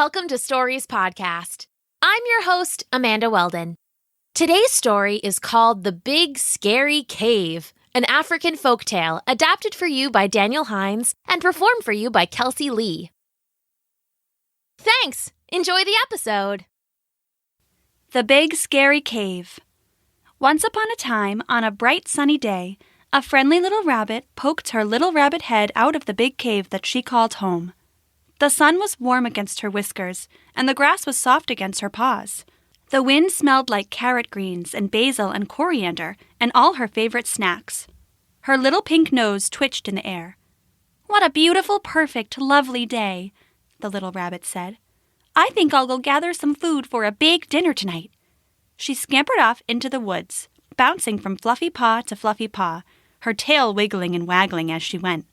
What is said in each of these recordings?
Welcome to Stories Podcast. I'm your host, Amanda Weldin. Today's story is called The Big Scary Cave, an African folktale adapted for you by Daniel Hinds and performed for you by Kelsie Lee. Thanks! Enjoy the episode! The Big Scary Cave. Once upon a time, on a bright sunny day, a friendly little rabbit poked her little rabbit head out of the big cave that she called home. The sun was warm against her whiskers, and the grass was soft against her paws. The wind smelled like carrot greens and basil and coriander and all her favorite snacks. Her little pink nose twitched in the air. "What a beautiful, perfect, lovely day," the little rabbit said. "I think I'll go gather some food for a big dinner tonight." She scampered off into the woods, bouncing from fluffy paw to fluffy paw, her tail wiggling and waggling as she went.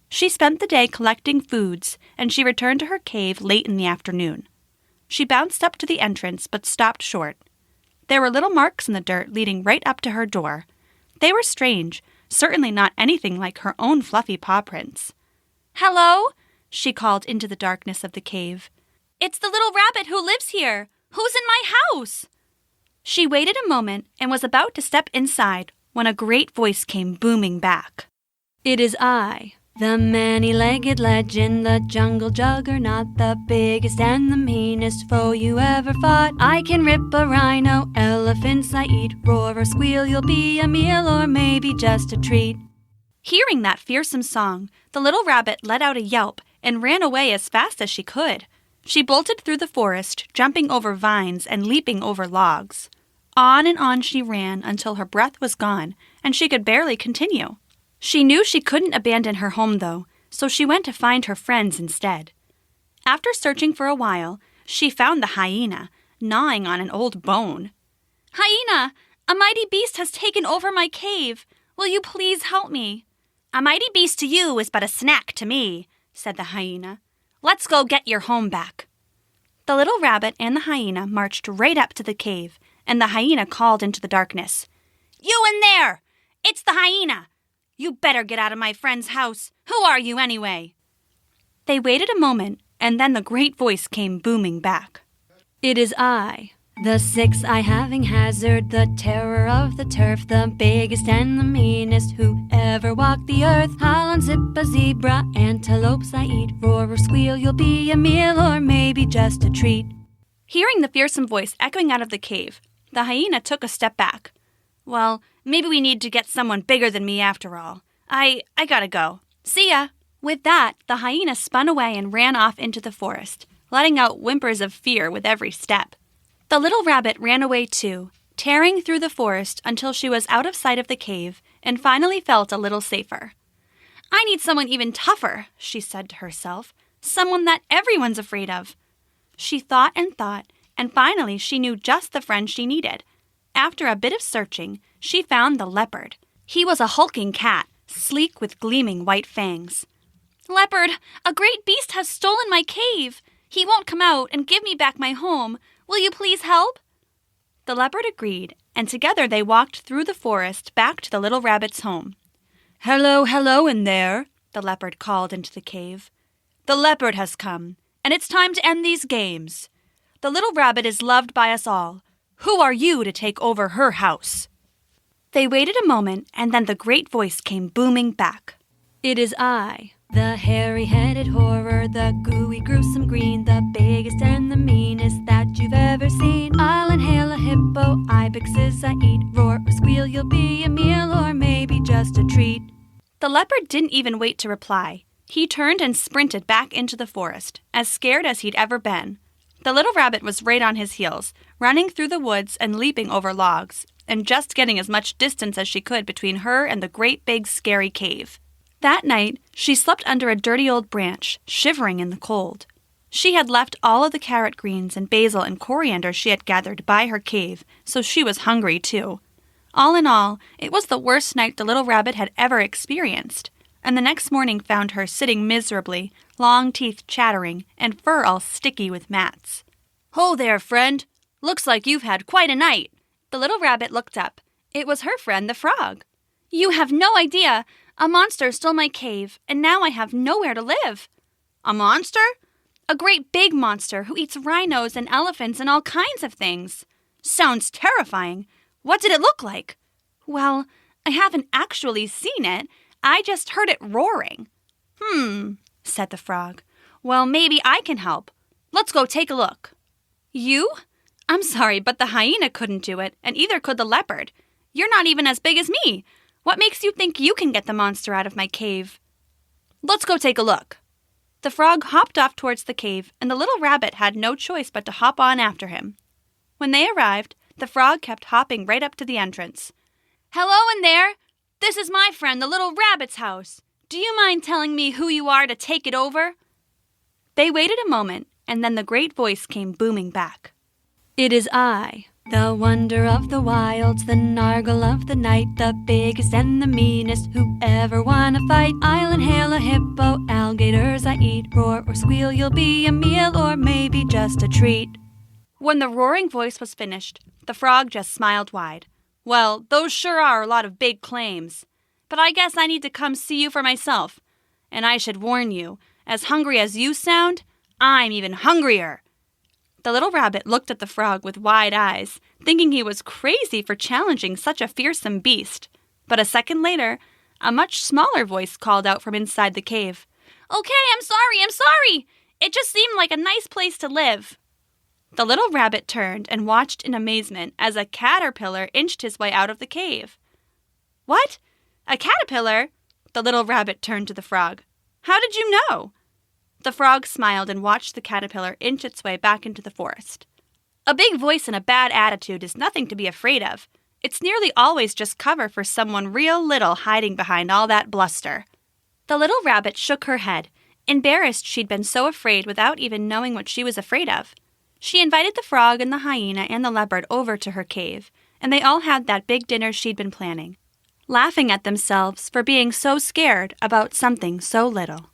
She spent the day collecting foods, and she returned to her cave late in the afternoon. She bounced up to the entrance, but stopped short. There were little marks in the dirt leading right up to her door. They were strange, certainly not anything like her own fluffy paw prints. "Hello?" she called into the darkness of the cave. "It's the little rabbit who lives here. Who's in my house?" She waited a moment and was about to step inside when a great voice came booming back. "It is I, the many-legged legend, the jungle juggernaut, the biggest and the meanest foe you ever fought. I can rip a rhino, elephants I eat, roar or squeal, you'll be a meal or maybe just a treat." Hearing that fearsome song, the little rabbit let out a yelp and ran away as fast as she could. She bolted through the forest, jumping over vines and leaping over logs. On and on she ran until her breath was gone, and she could barely continue. She knew she couldn't abandon her home, though, so she went to find her friends instead. After searching for a while, she found the hyena, gnawing on an old bone. "Hyena, a mighty beast has taken over my cave. Will you please help me?" "A mighty beast to you is but a snack to me," said the hyena. "Let's go get your home back." The little rabbit and the hyena marched right up to the cave, and the hyena called into the darkness. "You in there! It's the hyena! You better get out of my friend's house. Who are you anyway?" They waited a moment, and then the great voice came booming back. "It is I, the six I having hazard, the terror of the turf, the biggest and the meanest who ever walked the earth. Howl and zip a zebra, antelopes I eat, roar or squeal, you'll be a meal or maybe just a treat." Hearing the fearsome voice echoing out of the cave, the hyena took a step back. "Well, maybe we need to get someone bigger than me after all. I gotta go. See ya." With that, the hyena spun away and ran off into the forest, letting out whimpers of fear with every step. The little rabbit ran away too, tearing through the forest until she was out of sight of the cave and finally felt a little safer. "I need someone even tougher," she said to herself, "someone that everyone's afraid of." She thought, and finally she knew just the friend she needed. After a bit of searching, she found the leopard. He was a hulking cat, sleek with gleaming white fangs. "Leopard, a great beast has stolen my cave. He won't come out and give me back my home. Will you please help?" The leopard agreed, and together they walked through the forest back to the little rabbit's home. Hello in there," the leopard called into the cave. "The leopard has come, and it's time to end these games. The little rabbit is loved by us all. Who are you to take over her house?" They waited a moment, and then the great voice came booming back. "It is I, the hairy-headed horror, the gooey, gruesome green, the biggest and the meanest that you've ever seen. I'll inhale a hippo, ibexes I eat, roar or squeal, you'll be a meal or maybe just a treat." The leopard didn't even wait to reply. He turned and sprinted back into the forest, as scared as he'd ever been. The little rabbit was right on his heels, running through the woods and leaping over logs, and just getting as much distance as she could between her and the great big scary cave. That night, she slept under a dirty old branch, shivering in the cold. She had left all of the carrot greens and basil and coriander she had gathered by her cave, so she was hungry too. All in all, it was the worst night the little rabbit had ever experienced, and the next morning found her sitting miserably, long teeth chattering, and fur all sticky with mats. "Ho there, friend! Looks like you've had quite a night." The little rabbit looked up. It was her friend, the frog. "You have no idea! A monster stole my cave, and now I have nowhere to live." "A monster? A great big monster who eats rhinos and elephants and all kinds of things. Sounds terrifying. What did it look like? Well, I haven't actually seen it. I just heard it roaring. Said the frog. Well, maybe I can help. Let's go take a look. You? I'm sorry, but the hyena couldn't do it, and either could the leopard. You're not even as big as me. What makes you think you can get the monster out of my cave? Let's go take a look. The frog hopped off towards the cave, and the little rabbit had no choice but to hop on after him. When they arrived, the frog kept hopping right up to the entrance. Hello in there! This is my friend, the little rabbit's house. Do you mind telling me who you are to take it over? They waited a moment, and then the great voice came booming back. It is I, the wonder of the wilds, the nargle of the night, the biggest and the meanest who ever wanna fight. I'll inhale a hippo, alligators I eat, roar or squeal, you'll be a meal or maybe just a treat. When the roaring voice was finished, the frog just smiled wide. Well, those sure are a lot of big claims. But I guess I need to come see you for myself. And I should warn you, as hungry as you sound, I'm even hungrier. The little rabbit looked at the frog with wide eyes, thinking he was crazy for challenging such a fearsome beast. But a second later, a much smaller voice called out from inside the cave. Okay, I'm sorry. It just seemed like a nice place to live. The little rabbit turned and watched in amazement as a caterpillar inched his way out of the cave. What? A caterpillar? The little rabbit turned to the frog. How did you know? The frog smiled and watched the caterpillar inch its way back into the forest. A big voice and a bad attitude is nothing to be afraid of. It's nearly always just cover for someone real little hiding behind all that bluster. The little rabbit shook her head, embarrassed she'd been so afraid without even knowing what she was afraid of. She invited the frog and the hyena and the leopard over to her cave, and they all had that big dinner she'd been planning, laughing at themselves for being so scared about something so little.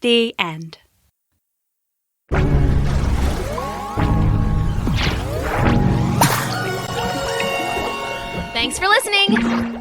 The end. Thanks for listening.